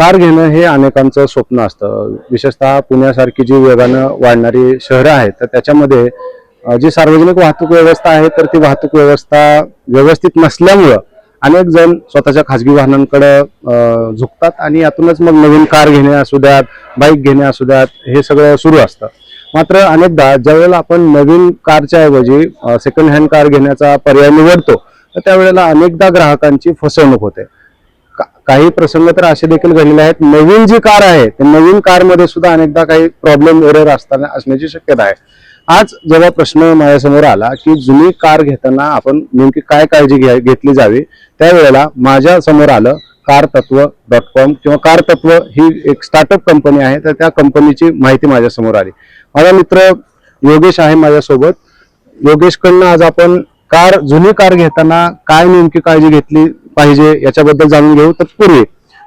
Car घेणं हे अनेकांचं स्वप्न असतं. विशेषतः पुण्यासारखी जी वेगानं वाढणारी शहरं आहेत तर त्याच्यामध्ये जी सार्वजनिक वाहतूक व्यवस्था आहे तर ती वाहतूक व्यवस्था व्यवस्थित नसल्यामुळं अनेक जण स्वतःच्या खाजगी वाहनांकडे झुकतात आणि यातूनच मग नवीन कार घेणे असू द्यात, बाईक घेणे असू द्यात, हे सगळं सुरू असतं. मात्र अनेकदा ज्यावेळेला आपण नवीन कारच्या ऐवजी सेकंड हँड कार घेण्याचा पर्याय निवडतो तर त्यावेळेला अनेकदा ग्राहकांची फसवणूक होते. काही प्रसंग तर असे देखील घडलेले आहेत, नवीन जी कार आहे त्या नवीन कारमध्ये सुद्धा अनेकदा काही प्रॉब्लेम एरर असण्याची शक्यता आहे. आज जेव्हा प्रश्न माझ्यासमोर आला की जुनी कार घेताना आपण नेमकी काय काळजी घेतली जावी, त्यावेळेला माझ्या समोर आलं कारतत्व.com किंवा कारतत्व ही एक स्टार्टअप कंपनी आहे तर त्या कंपनीची माहिती माझ्या समोर आली. माझा मित्र योगेश आहे माझ्यासोबत. योगेशकडनं आज आपण जुनी कार घेताना काय नेमकी काळजी घेतली पाहिजे याच्याबद्दल जाणून घेऊ. तत्पूर्वी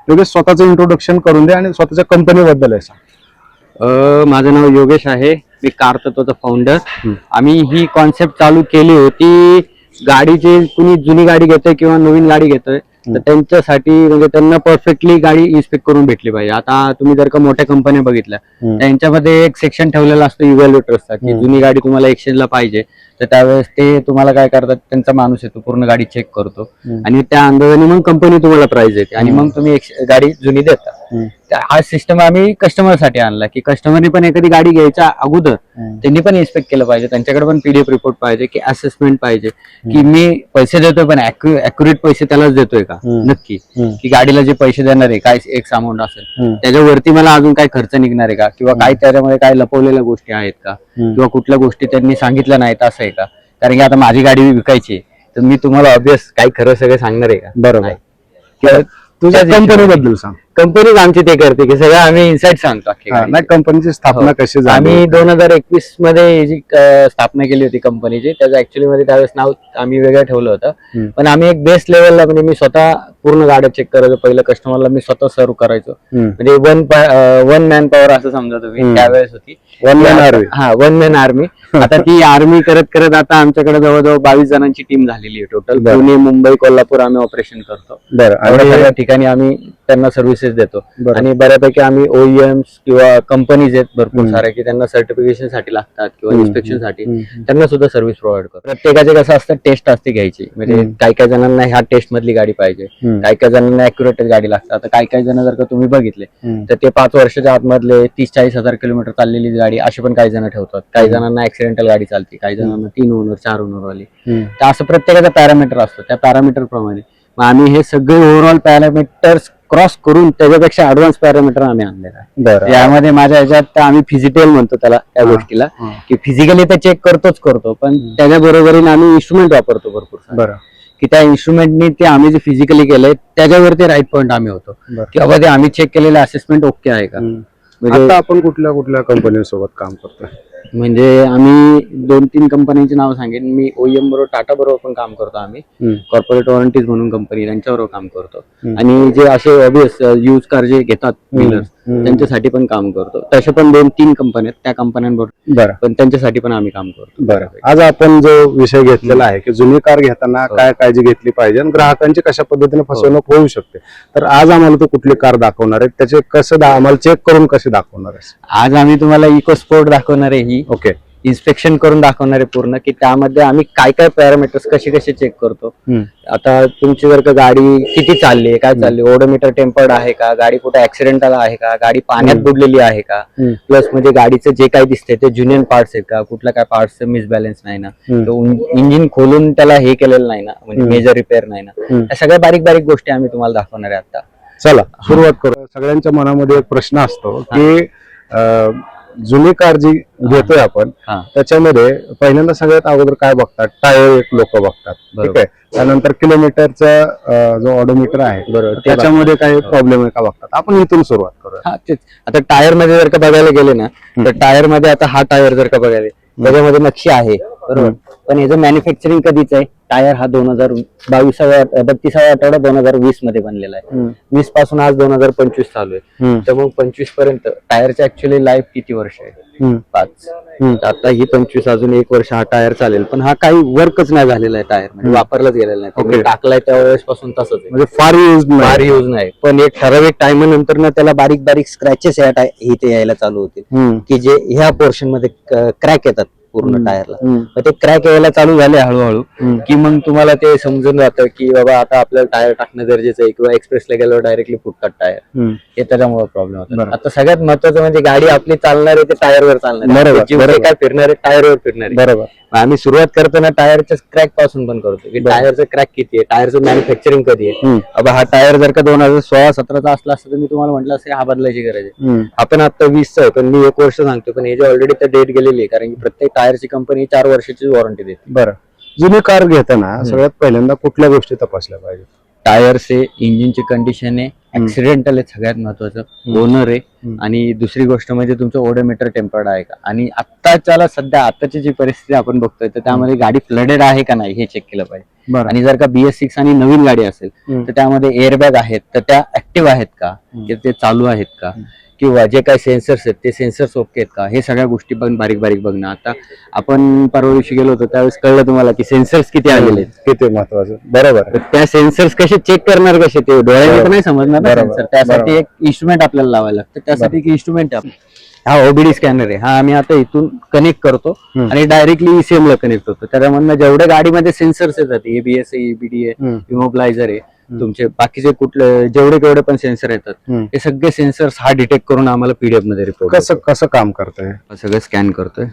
योगेश स्वतःचं इंट्रोडक्शन करून दे आणि स्वतःच्या कंपनीबद्दल सांग. माझं नाव योगेश आहे, मी कारतत्वचा फाउंडर. आम्ही ही कॉन्सेप्ट चालू केली होती, गाडीची कुणी जुनी गाडी घेतोय किंवा नवीन गाडी घेतोय तर त्यांच्यासाठी म्हणजे त्यांना परफेक्टली गाडी इन्स्पेक्ट करून भेटली पाहिजे. आता तुम्ही जर का मोठ्या कंपन्या बघितल्या त्यांच्यामध्ये एक सेक्शन ठेवलेला असतो इव्हॅल्युएटर्सचा की जुनी गाडी तुम्हाला एक्सचेंजला पाहिजे तर त्यावेळेस ते तुम्हाला काय करतात, त्यांचा माणूस येतो, पूर्ण गाडी चेक करतो आणि त्या अंदाजाने मग कंपनी तुम्हाला प्राइस देते आणि मग तुम्ही गाडी जुनी देता. हा सिस्टम आम्ही कस्टमरसाठी आणला की कस्टमरनी पण एखादी गाडी घ्यायच्या अगोदर त्यांनी पण इन्स्पेक्ट केलं पाहिजे, त्यांच्याकडे पण पीडीएफ रिपोर्ट पाहिजे की असेसमेंट पाहिजे की मी पैसे देतोय पण अॅक्युरेट पैसे त्यालाच देतोय का नक्की, की गाडीला जे पैसे देणार आहे काय एक अमाऊंट असेल त्याच्यावरती मला अजून काय खर्च निघणार आहे का किंवा काय त्याच्यामध्ये काय लपवलेल्या गोष्टी आहेत का किंवा कुठल्या गोष्टी त्यांनी सांगितल्या नाहीत असं आहे का. कारण की आता माझी गाडी विकायची तर मी तुम्हाला ऑब्विस काही खरं सगळं सांगणार आहे का. बरोबर. तुझ्या कंपनीबद्दल सांग. कंपनीच आमची ते करते की सगळं आम्ही इन्साइट सांगतो. नाही, कंपनीची स्थापना कशी झाली? आम्ही 2021 मध्ये जी स्थापना केली होती कंपनीची, त्याचं ऍक्च्युअली मध्ये त्यावेळेस नाव आम्ही वेगळं ठेवलं होतं. पण आम्ही एक बेस्ट लेवलला म्हणजे मी स्वतः पूर्ण गाड्या चेक करायचो, पहिलं कस्टमरला मी स्वतः सर्व करायचो. म्हणजे वन मॅन पॉवर असं समजा तुम्ही त्यावेळेस होती. One man army. आता ती आर्मी करत करत आता आमच्याकडे जवळजवळ 22 जणांची टीम झालेली आहे टोटल. पुणे, मुंबई, कोल्हापूर आम्ही ऑपरेशन करतो. सगळ्या ठिकाणी आम्ही त्यांना सर्व्हिसेस देतो आणि बऱ्यापैकी आम्ही ओईएम्स किंवा कंपनीज आहेत भरपूर साऱ्या की त्यांना सर्टिफिकेशन साठी लागतात किंवा इन्स्पेक्शन साठी त्यांना सुद्धा सर्व्हिस प्रोव्हाइड करतो. प्रत्येकाचे कसं असतं, टेस्ट असते घ्यायची. म्हणजे काही जणांना ह्या टेस्ट मधली गाडी पाहिजे, काही जणांना अॅक्युरेट गाडी लागतात. आता काही जण जर का तुम्ही बघितले तर ते 5 वर्षाच्या आतमधले 30-40 हजार किलोमीटर चाललेली गाडी अशी पण काही जण ठेवतात. काही जणांना ऍक्सिडेंटल गाडी चालते, काही जणांना 3 ओनर 4 ओनर वाली. तर असं प्रत्येकाचा पॅरामीटर असतो. त्या पॅरामीटर प्रमाणे मग आम्ही हे सगळे ओव्हरऑल पॅरामीटर्स क्रॉस करून त्याच्यापेक्षा ऍडव्हान्स पॅरामीटर आम्ही आणलेला आहे. यामध्ये माझ्या ह्याच्यात आम्ही फिजिकल म्हणतो त्याला, त्या गोष्टीला की फिजिकली तर चेक करतो पण त्याच्या बरोबरीने आम्ही इन्स्ट्रुमेंट वापरतो भरपूर की त्या इन्स्ट्रुमेंटनी ते आम्ही जे फिजिकली केलंय त्याच्यावरती राईट पॉईंट आम्ही होतो की बाबा ते आम्ही चेक केलेलं असेसमेंट ओके आहे का. म्हणजे आपण कुठल्या कुठल्या कंपनीसोबत काम करतोय? म्हणजे आम्ही 2-3 कंपन्यांची नाव सांगेन. मी ओईएम बरोबर, टाटा बरोबर पण काम करतो. आम्ही कॉर्पोरेट वॉरंटीज म्हणून कंपनी त्यांच्याबरोबर काम करतो आणि जे असे ऑब्वियस यूज कार जे घेतात डीलर्स त्यांच्यासाठी पण काम करतो. तसे पण 2-3 कंपन्या आहेत, त्या कंपन्यांबरोबर पण त्यांच्यासाठी पण आम्ही काम करतो. बरं, आज आपण जो विषय घेतलेला आहे की जुनी कार घेताना काय काळजी घेतली पाहिजे आणि ग्राहकांची कशा पद्धतीने फसवणूक होऊ शकते, तर आज आम्हाला तू कुठली कार दाखवणार आहे, त्याचे कसं आम्हाला चेक करून कसे दाखवणार आहे? आज आम्ही तुम्हाला इको स्पोर्ट दाखवणार आहे. ही ओके, इन्स्पेक्शन करून दाखवणार आहे पूर्ण की त्यामध्ये आम्ही काय काय पॅरामीटर्स कसे चेक करतो. आता तुमची जर का गाडी किती चालली आहे, काय चालली, ओडोमीटर टेम्पर्ड आहे का, गाडी कुठे ऍक्सिडेंटल आहे का, गाडी पाण्यात बुडलेली आहे का, प्लस म्हणजे गाडीचं जे काही दिसतंय ते ज्युनियन पार्ट्स आहेत का, कुठल्या काय पार्ट्सचं मिसबॅलन्स नाही ना, इंजिन खोलून त्याला हे केलेलं नाही ना, म्हणजे मेजर रिपेअर नाही ना, या सगळ्या बारीक बारीक गोष्टी आम्ही तुम्हाला दाखवणार आहे. आता चला सुरुवात करू. सगळ्यांच्या मनामध्ये एक प्रश्न असतो की जुनी कार जी घेतोय आपण त्याच्यामध्ये पहिल्यांदा सगळ्यात अगोदर काय बघतात, टायर एक लोक बघतात, ठीक आहे. त्यानंतर किलोमीटरचा जो ऑडोमीटर आहे बरोबर त्याच्यामध्ये काही प्रॉब्लेम आहे का बघतात. आपण इथून सुरुवात करूया. तेच. आता टायर मध्ये जर का बघायला गेले ना तर टायर मध्ये आता हा टायर जर का बघायला त्याच्यामध्ये नक्षी आहे बरोबर, पण याचं मॅन्युफॅक्चरिंग कधीच आहे. टायर हा 32वा आठवडा 2020 मध्ये बनलेला आहे. 20 पासून आज 2025 चालू आहे. तर मग 25 पर्यंत टायरची ऍक्च्युअली लाईफ किती वर्ष आहे? 5. आता ही 25 अजून 1 वर्ष हा टायर चालेल, पण हा काही वर्कच नाही झालेला आहे. टायर म्हणजे वापरलाच गेलेला नाही. तुम्ही टाकलाय त्यावेळेस पासून तसंच आहे, म्हणजे फार यूज नाही. पण एक ठराविक टाइम नंतर ना त्याला बारीक बारीक स्क्रॅचेस इथे यायला चालू होतील, की जे ह्या पोर्शन मध्ये क्रॅक येतात पूर्ण टायरला. मग ते क्रॅक यायला चालू झाले हळूहळू, की मग तुम्हाला ते समजून जातं की बाबा आता आपल्याला टायर टाकणं गरजेचं आहे, किंवा एक्सप्रेसला गेल्यावर डायरेक्टली फुटतात टायर. हे त्याच्यामुळे प्रॉब्लेम होतो. आता सगळ्यात महत्वाचं म्हणजे गाडी आपली चालणार आहे ते टायरवर चालणार आहे. जीव काय फिरणार आहे, टायरवर फिरणार आहे. बरोबर. आम्ही सुरुवात करताना टायरच्या क्रॅक पासून पण करतो, की टायरचं क्रॅक किती आहे, टायरचं मॅन्युफॅक्चरिंग कधी आहे. अब हा टायर जर का 2016-17चा असला असता तर मी तुम्हाला म्हटलं असं हा बदलायची गरज आहे. आपण आता 20चा आहे, पण मी 1 वर्ष सांगतो, पण हे जे ऑलरेडी त्या डेट गेलेली आहे, कारण की प्रत्येक टायरची कंपनी 4 वर्षाची वॉरंटी देते. बरं, जुनी कार घेताना सगळ्यात पहिल्यांदा कुठल्या गोष्टी तपासल्या पाहिजे? टायर्स आहे, इंजिनची कंडिशन आहे, ऍक्सिडेंटल आहे सगळ्यात महत्वाचं, ओनर आहे, आणि दुसरी गोष्ट म्हणजे तुमचं ओडोमीटर टेम्पर्ड आहे का. आणि आताची जी परिस्थिती आपण बघतोय तर त्यामध्ये गाडी फ्लडेड आहे का नाही हे चेक केलं पाहिजे. आणि जर का BS6 आणि नवीन गाडी असेल तर त्यामध्ये एअरबॅग आहेत तर त्या ऍक्टिव्ह आहेत का, ते चालू आहेत का, किंवा जे काही सेन्सर्स आहेत ते सेन्सर्स ओके आहेत का, हे सगळ्या गोष्टी पण बारीक बारीक बघणं. आता आपण परवा दिवशी गेलो होतो त्यावेळेस कळलं तुम्हाला की सेन्सर्स किती आलेले आहेत, किती महत्वाचं. बरोबर. त्या सेन्सर्स कसे चेक करणार, कसे ते डोळ्याने तर नाही समजणार ना सेन्सर. त्यासाठी एक इन्स्ट्रुमेंट आपल्याला लावायला लागतं. त्यासाठी एक इन्स्ट्रुमेंट आहे, हा OBD स्कॅनर आहे. हा आम्ही आता इथून कनेक्ट करतो आणि डायरेक्टली ECM ला कनेक्ट होतो. त्याच्यामधनं जेवढ्या गाडीमध्ये सेन्सर्स येतात, ABS आहे, EBD आहे, इमोबिलायझर आहे, तुमचे बाकीचे कुठले जेवढे पण सेन्सर येतात हे सगळे सेन्सर्स हा डिटेक्ट करून आम्हाला PDF मध्ये रिपोर्ट. कसं काम करतंय? सगळं स्कॅन करतोय.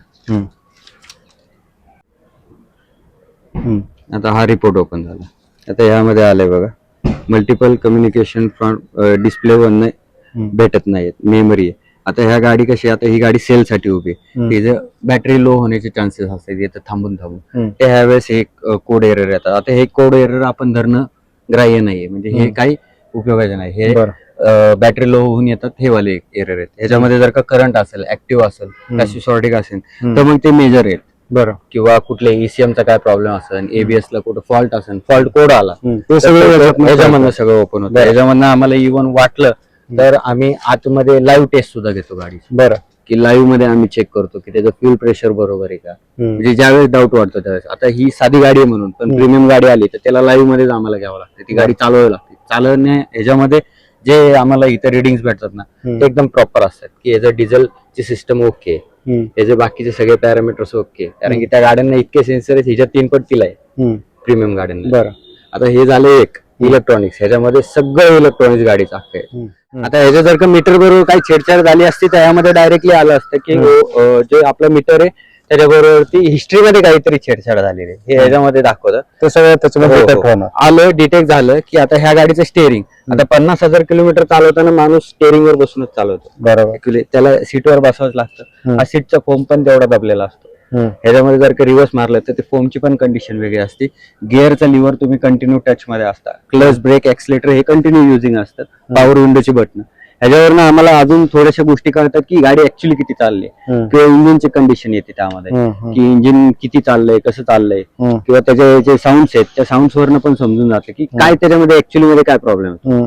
आता हा रिपोर्ट ओपन झाला. आता यामध्ये आलंय बघा, multiple communication from display one भेटत नाहीत, मेमरी आहे. आता ह्या गाडी कशी, आता ही गाडी सेल साठी उभी आहे, बॅटरी लो होण्याचे चान्सेस असतात येतं थांबून ते ह्यावेळेस एक कोड एरर येतात. आता हे कोड एरर आपण धरणं ग्राह्य नाहीये, म्हणजे हे काही उपयोगाचे नाही. हे बॅटरी लो होऊन येतात, हे वाले एरर आहेत. ह्याच्यामध्ये जर का करंट असेल, ऍक्टिव्ह असेल, शॉर्टिक असेल तर मग ते मेजर आहेत. बरं. किंवा कुठल्या ECM चा काय प्रॉब्लेम असेल, ABS ला कुठं फॉल्ट असेल, फॉल्ट कोड आला, ह्याच्यामधनं सगळं ओपन होतं. ह्याच्यामधनं आम्हाला इव्हन वाटलं तर आम्ही आतमध्ये लाईव्ह टेस्ट सुद्धा घेतो गाडीची. बरं. की लाईव्ह मध्ये आम्ही चेक करतो की त्याचं फ्यूल प्रेशर बरोबर आहे का, म्हणजे ज्यावेळेस डाऊट वाटतो त्यावेळेस. आता ही साधी गाडी आहे म्हणून, पण प्रीमियम गाडी आली तर त्याला लाईव्ह मध्येच आम्हाला घ्यावं लागतं, ती गाडी चालवावी लागते. चालवणे ह्याच्यामध्ये जे आम्हाला इथं रिडिंग्स भेटतात ना ते एकदम प्रॉपर असतात, की याचं डिझेलची सिस्टम ओके, याचे बाकीचे सगळे पॅरामीटर्स ओके, कारण की त्या गाड्यांना इतके सेन्सर आहेत, ह्याच्या 3 पट आहे प्रीमियम गाड्यांना. बरं. आता हे झाले एक इलेक्ट्रॉनिक्स, ह्याच्यामध्ये सगळं इलेक्ट्रॉनिक्स गाडीचं आहे. आता ह्याच्या जर का मीटर बरोबर काही छेडछाड झाली असती तर यामध्ये डायरेक्टली आलं असतं की जे आपलं मीटर आहे त्याच्याबरोवरती हिस्ट्रीमध्ये काहीतरी छेडछाड झालेली आहे, हे ह्याच्यामध्ये दाखवतं. ते सगळं त्याच्यामध्ये आलं, डिटेक्ट झालं की आता ह्या गाडीचं स्टेअरिंग, आता 50,000 किलोमीटर चालवताना माणूस स्टेअरिंगवर बसूनच चालवतो. बरोबर. त्याला सीटवर बसावंच लागतं. हा सीटचा फोम पण तेवढा दबलेला असतो. ह्याच्यामध्ये जर का रिव्हर्स मारलं तर ते फोमची पण कंडिशन वेगळी असते. गिअरचा लिव्हर तुम्ही कंटिन्यू टच मध्ये असता, क्लच, ब्रेक, एक्सलेटर हे कंटिन्यू युजिंग असतात, पॉवर विंडोची बटन. ह्याच्यावरनं आम्हाला अजून थोड्याशा गोष्टी कळतात की गाडी ऍक्च्युअली किती चालली, किंवा इंजिनची कंडिशन येते त्यामध्ये, की इंजिन किती चाललंय, कसं चाललंय, किंवा त्याचे जे साऊंड्स आहेत त्या साऊंड्स वरनं पण समजून जातं की काय त्याच्यामध्ये ऍक्च्युअली मध्ये काय प्रॉब्लेम आहे.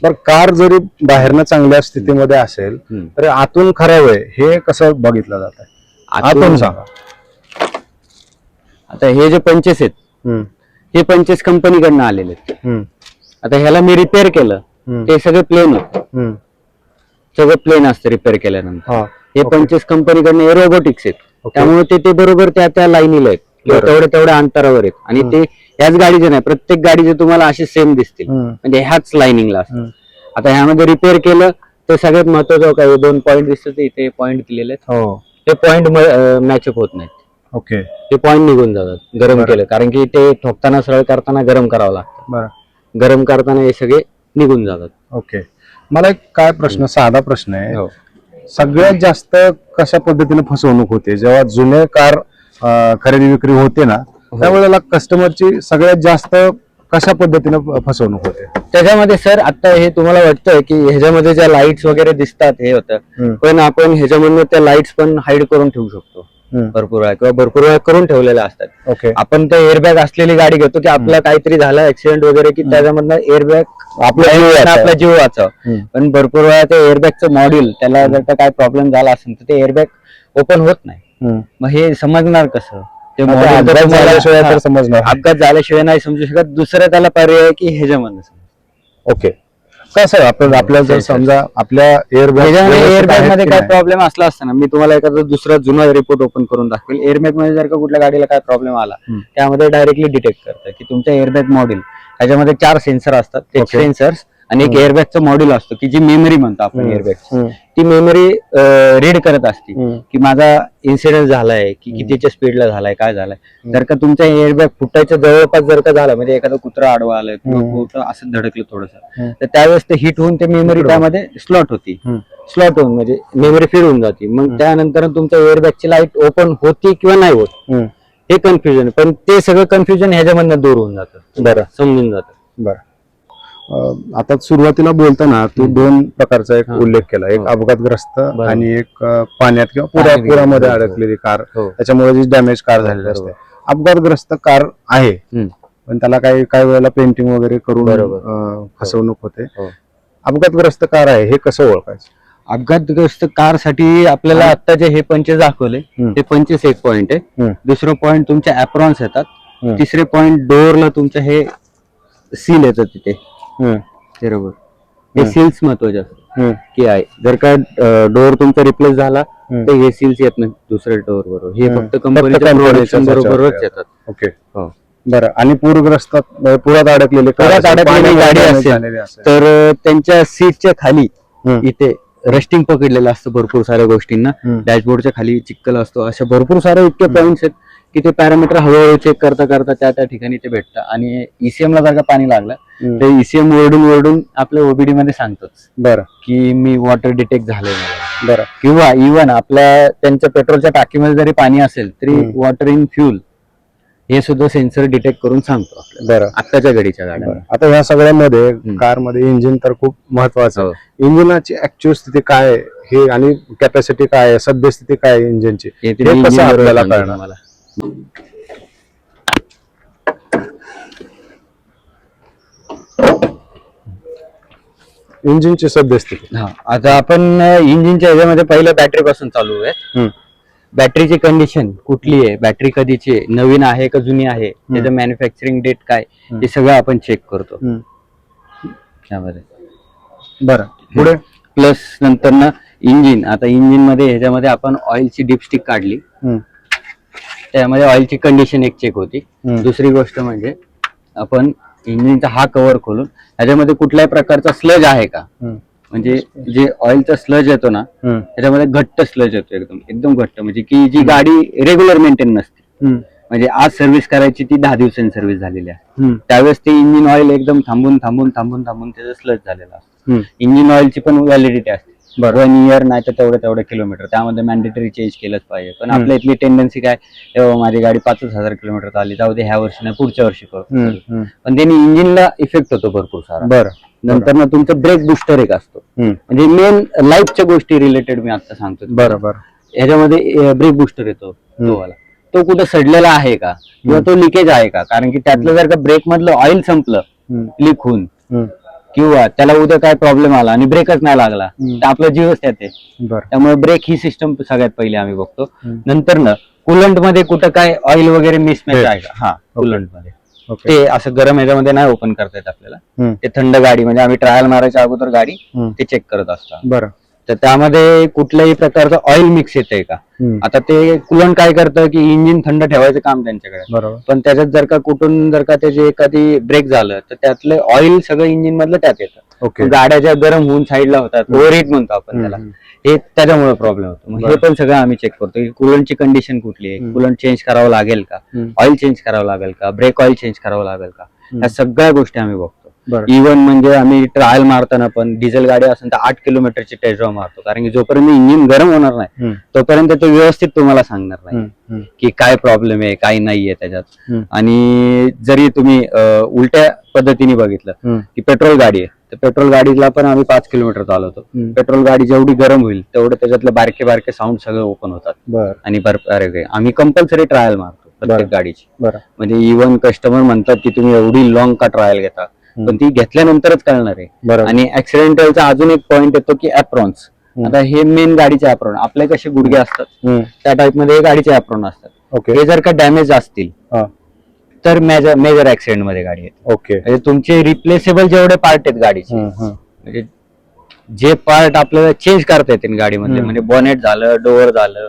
बरं, कार जरी बाहेरनं चांगल्या स्थितीमध्ये असेल तरी आतून खराब आहे हे कसं बघितलं जातं? आतून सांगा. आता हे जे पंचेस आहेत हे पंचेस कंपनीकडनं आलेले आहेत. आता ह्याला मी रिपेअर केलं ते सगळे प्लेन होतं, सगळं प्लेन असतं रिपेअर केल्यानंतर. हे पंचेस कंपनीकडनं रोबोटिक्स आहेत, त्यामुळे ते बरोबर त्या लाईनीला आहेत, तेवढ्या अंतरावर आहेत. आणि ते ह्याच गाडीचे नाही, प्रत्येक गाडीचे तुम्हाला असे सेम दिसतील, म्हणजे ह्याच लाईनिंगला असतात. आता ह्यामध्ये रिपेअर केलं तर सगळ्यात महत्वाचं काय, 2 पॉईंट दिसतात इथे, पॉईंट दिलेले आहेत, ते पॉईंट मॅचअप होत नाहीत. ओके. ते पॉईंट निघून जातात गरम केलं, कारण की ते ठोकताना सरळ करताना गरम करावं लागतं. गरम करताना हे सगळे निघून जातात. ओके. मला एक काय प्रश्न, साधा प्रश्न आहे, सगळ्यात जास्त कशा पद्धतीने फसवणूक होते जेव्हा जुने कार खरेदी विक्री होते ना, त्यावेळेला कस्टमरची सगळ्यात जास्त कशा पद्धतीने फसवणूक होते? त्याच्यामध्ये सर आता हे तुम्हाला वाटतं की ह्याच्यामध्ये ज्या लाईट्स वगैरे दिसतात हे होतं, पण आपण ह्याच्यामधनं त्या लाईट्स पण हाईड करून ठेवू शकतो. भरपूर वेळा किंवा भरपूर वेळा करून ठेवलेल्या असतात. ओके. आपण ते एअरबॅग असलेली गाडी घेतो की आपला काहीतरी झालं ऍक्सिडेंट वगैरे की त्याच्यामधनं एअरबॅग आपला जीव वाचावा. पण भरपूर वेळा ते एअरबॅगचं मॉड्यूल त्याला जर का काय प्रॉब्लेम झाला असेल तर ते एअरबॅग ओपन होत नाही. मग हे समजणार कसं? ते अपघात झाल्याशिवाय तर समजणार. अपघात झाल्याशिवाय नाही समजू शकत. दुसरं त्याला पर्याय की ह्याच्यामधनं समज. ओके. कसं आहे आपल्याला जर समजा आपल्या एअरबॅग मध्ये काय प्रॉब्लेम असला असता ना, मी तुम्हाला एखादा दुसरा जुना रिपोर्ट ओपन करून दाखवेल. एअरबॅग मध्ये जर का कुठल्या गाडीला काय प्रॉब्लेम आला त्यामध्ये डायरेक्टली डिटेक्ट करतं की तुमच्या एअरबॅग मॉड्यूल त्याच्यामध्ये 4 सेन्सर असतात. ते सेन्सर्स आणि एक एअरबॅगचं मॉड्यूल असतो की जी मेमरी म्हणतो आपण एअरबॅग. ती मेमरी रीड करत असते की माझा इन्सिडेंट झालाय की कितीच्या स्पीडला झालाय काय झालाय. जर का तुमचा एअरबॅग फुटायच्या जवळपास जर का झाला म्हणजे एखादा कुत्रा आडवा आलं किंवा कुठं असं धडकलं थोडंसं तर त्यावेळेस ते हिट होऊन ते मेमरी त्यामध्ये स्लॉट होती. स्लॉट होऊन म्हणजे मेमरी फीड होऊन जाते. मग त्यानंतर तुमच्या एअरबॅगची लाईट ओपन होती किंवा नाही होत हे कन्फ्युजन. पण ते सगळं कन्फ्युजन ह्याच्यामधनं दूर होऊन जातं. बरं, समजून जातं. बरं. आता सुरुवातीला बोलताना तू 2 प्रकारचा एक उल्लेख केला. एक अपघातग्रस्त आणि एक पाण्यात किंवा पुरामध्ये अडकलेली कार, त्याच्यामुळे जी डॅमेज कार झालेली असते. अपघातग्रस्त कार आहे पण त्याला काही वेळेला पेंटिंग वगैरे करून फसवणूक होते. अपघातग्रस्त कार आहे हे कसं ओळखायचं? अपघातग्रस्त कार साठी आपल्याला आता जे हे पंचेस दाखवले ते पंचेस एक पॉइंट आहे. दुसरं पॉइंट तुमच्या ऍप्रॉन्स येतात. तिसरे पॉइंट डोअरला तुमच्या हे सील येतात तिथे. बरोबर. हे सील्स महत्वाचे असतात की आहे जर का डोअर तुमचा रिप्लेस झाला तर हे सील्स येत नाही दुसऱ्या डोअर बरोबर. हे फक्त कंपनीच्या प्रोडक्शन बरोबरच येतात. ओके. बरं. आणि पुरात अडकलेली गाडी असेल तर त्यांच्या सीटच्या खाली इथे रस्टिंग पकडलेलं असतं भरपूर साऱ्या गोष्टींना. डॅशबोर्डच्या खाली चिक्कल असतो. अशा भरपूर सारे इतके पॉइंट्स आहेत की ते पॅरामीटर हळूहळू चेक करता करता त्या ठिकाणी ते भेटतं. आणि ईसीएम ला जर का पाणी लागलं तर ईसीएम ओरडून आपल्या ओबीडी मध्ये सांगतोच. बरं. की मी वॉटर डिटेक्ट झालंय. बरं. किंवा इव्हन आपल्या त्यांच्या पेट्रोलच्या टाकीमध्ये जरी पाणी असेल तरी वॉटर इन फ्युल हे सुद्धा सेन्सर डिटेक्ट करून सांगतो. बरं. आत्ताच्या घडीच्या गाड्या. आता ह्या सगळ्यामध्ये कारमध्ये इंजिन तर खूप महत्वाचं. इंजिनाची ऍक्च्युअल स्थिती काय आहे हे आणि कॅपॅसिटी काय आहे, सद्यस्थिती काय आहे इंजिनची हे कसं आपल्याला कळणार? इंजिनची सद्यस्थिती. आता आपण इंजिनच्या ह्याच्यामध्ये पहिलं बॅटरी पासून चालू आहे. बॅटरीची कंडिशन कुठली आहे, बॅटरी कधीची आहे, नवीन आहे का जुनी आहे, त्याचं मॅन्युफॅक्चरिंग डेट काय हे सगळं आपण चेक करतो त्यामध्ये. बरं. पुढे प्लस नंतर ना इंजिन. आता इंजिन मध्ये ह्याच्यामध्ये आपण ऑइलची डिपस्टिक काढली त्यामध्ये ऑइलची कंडिशन एक चेक होती. दुसरी गोष्ट म्हणजे आपण इंजिनचा हा कव्हर खोलून ह्याच्यामध्ये कुठल्याही प्रकारचा स्लज आहे का, म्हणजे जे ऑइलचा स्लज येतो ना त्याच्यामध्ये घट्ट स्लज येतो एकदम घट्ट. म्हणजे की जी गाडी रेग्युलर मेंटेन नसते. म्हणजे आज सर्व्हिस करायची ती 10 दिवसांनी सर्व्हिस झालेली आहे त्यावेळेस ते इंजिन ऑइल एकदम थांबून त्याचं स्लज झालेलं असतं. इंजिन ऑइलची पण व्हॅलिडिटी असते 1 इयर नाही तर तेवढं किलोमीटर. त्यामध्ये मॅन्डेटरी चेंज केलंच पाहिजे. पण आपल्या इथली टेंडन्सी काय, माझी गाडी 5,000 किलोमीटर चालली, जाऊ दे ह्या वर्षी नाही पुढच्या वर्षी करू. पण त्यांनी इंजिनला इफेक्ट होतो भरपूर सारा. बरं. नंतर ना तुमचं ब्रेक बुस्टर एक असतो. म्हणजे मेन लाईफच्या गोष्टी रिलेटेड मी आता सांगतो. बरोबर. ह्याच्यामध्ये ब्रेक बुस्टर येतो तो वाला. तो कुठं सडलेला आहे का किंवा तो लिकेज आहे का, कारण की त्यातलं जर का ब्रेक मधलं ऑइल संपलं लीक होऊन किंवा त्याला उद्या काय प्रॉब्लेम आला आणि ब्रेकच नाही लागला तर आपला जीवच त्यात आहे. त्यामुळे ब्रेक ही सिस्टम सगळ्यात पहिले आम्ही बघतो. नंतर ना कुलंट मध्ये कुठं काय ऑइल वगैरे मिसमॅच आहे का, कुलंट मध्ये ते असं गरम ह्याच्यामध्ये नाही ओपन करता येत आपल्याला. ते थंड गाडी म्हणजे आम्ही ट्रायल मारायच्या अगोदर गाडी ते चेक करत असतो. बरं. तर त्यामध्ये कुठल्याही प्रकारचं ऑइल मिक्स येतंय का. आता ते कुलंट काय करतं की इंजिन थंड ठेवायचं काम त्यांच्याकडे. पण त्याच्यात जर का कुठून जर का त्याचे एखादी ब्रेक झालं तर त्यातलं ऑइल सगळं इंजिन मधलं त्यात येतं. गाड्या ज्या गरम होऊन साईडला होतात, ओव्हरहीट म्हणतो आपण त्याला, हे त्याच्यामुळे प्रॉब्लेम होतो. हे पण सगळं आम्ही चेक करतो की कुलंटची कंडिशन कुठली आहे, कुलंट चेंज करावं लागेल का, ऑइल चेंज करावं लागेल का, ब्रेक ऑइल चेंज करावं लागेल का, या सगळ्या गोष्टी आम्ही बघतो. बरं. इव्हन म्हणजे आम्ही ट्रायल मारताना पण डिझेल गाडी असेल तर 8 किलोमीटरची टेस्ट ड्राईव्ह मारतो, कारण की जोपर्यंत इंजिन गरम होणार नाही तोपर्यंत ते व्यवस्थित तुम्हाला सांगणार नाही की काय प्रॉब्लेम आहे काय नाहीये त्याच्यात. आणि जरी तुम्ही उलट्या पद्धतीने बघितलं की पेट्रोल गाडी आहे तर पेट्रोल गाडीला पण आम्ही 5 किलोमीटर चालवतो. पेट्रोल गाडी जेवढी गरम होईल तेवढं त्याच्यातले बारके बारके साऊंड सगळे ओपन होतात. आणि आम्ही कंपल्सरी ट्रायल मारतो प्रत्येक गाडीची. म्हणजे इव्हन कस्टमर म्हणतात की तुम्ही एवढी लॉंग का ट्रायल घेता, पण ती घेतल्यानंतरच कळणार आहे. आणि ऍक्सिडेंटलचा अजून एक पॉइंट येतो की ऍप्रॉन्स. आता हे मेन गाडीचे ऍप्रॉन आपले कसे गुडघे असतात त्या टाइप मध्ये हे ऍप्रॉन असतात. हे जर का डॅमेज असतील तर मेजर ऍक्सिडेंट मध्ये गाडी येते. म्हणजे तुमचे रिप्लेसेबल जेवढे पार्ट आहेत गाडीचे, म्हणजे जे पार्ट आपल्याला चेंज करता येतील गाडीमध्ये, म्हणजे बॉनेट झालं, डोअर झालं,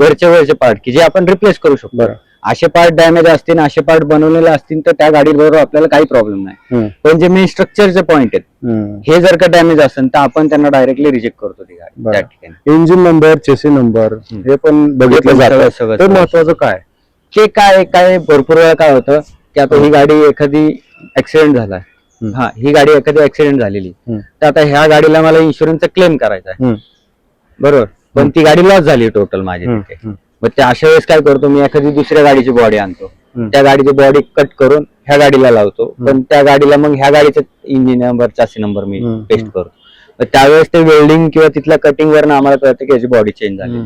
वरचे पार्ट की जे आपण रिप्लेस करू शकतो, असे पार्ट डॅमेज असतील, असे पार्ट बनवलेले असतील तर त्या गाडीबरोबर आपल्याला काही प्रॉब्लेम नाही. पण जे मेन स्ट्रक्चरचे पॉइंट आहेत हे जर का डॅमेज असेल तर आपण त्यांना डायरेक्टली रिजेक्ट करतो ती गाडी त्या ठिकाणी. इंजिन नंबर, चेसी नंबर हे पण बघितलं जातं. ते महत्वाचं काय ते काय भरपूर वेळा काय होतं की आता ही गाडी एखादी ऍक्सिडेंट झाला, ही गाडी एखादी ऍक्सिडेंट झालेली तर आता ह्या गाडीला मला इन्शुरन्सचा क्लेम करायचा आहे, बरोबर, पण ती गाडी लॉस झाली टोटल माझी तिथे. मग त्या अशा वेळेस काय करतो मी, एखादी दुसऱ्या गाडीची बॉडी आणतो, त्या गाडीची बॉडी कट करून ह्या गाडीला लावतो, पण त्या गाडीला मग ह्या गाडीचा इंजिन नंबर, चासी नंबर मी पेस्ट करतो. मग त्यावेळेस ते वेल्डिंग किंवा तिथल्या कटिंग वरनं आम्हाला कळतं की याची बॉडी चेंज झाली.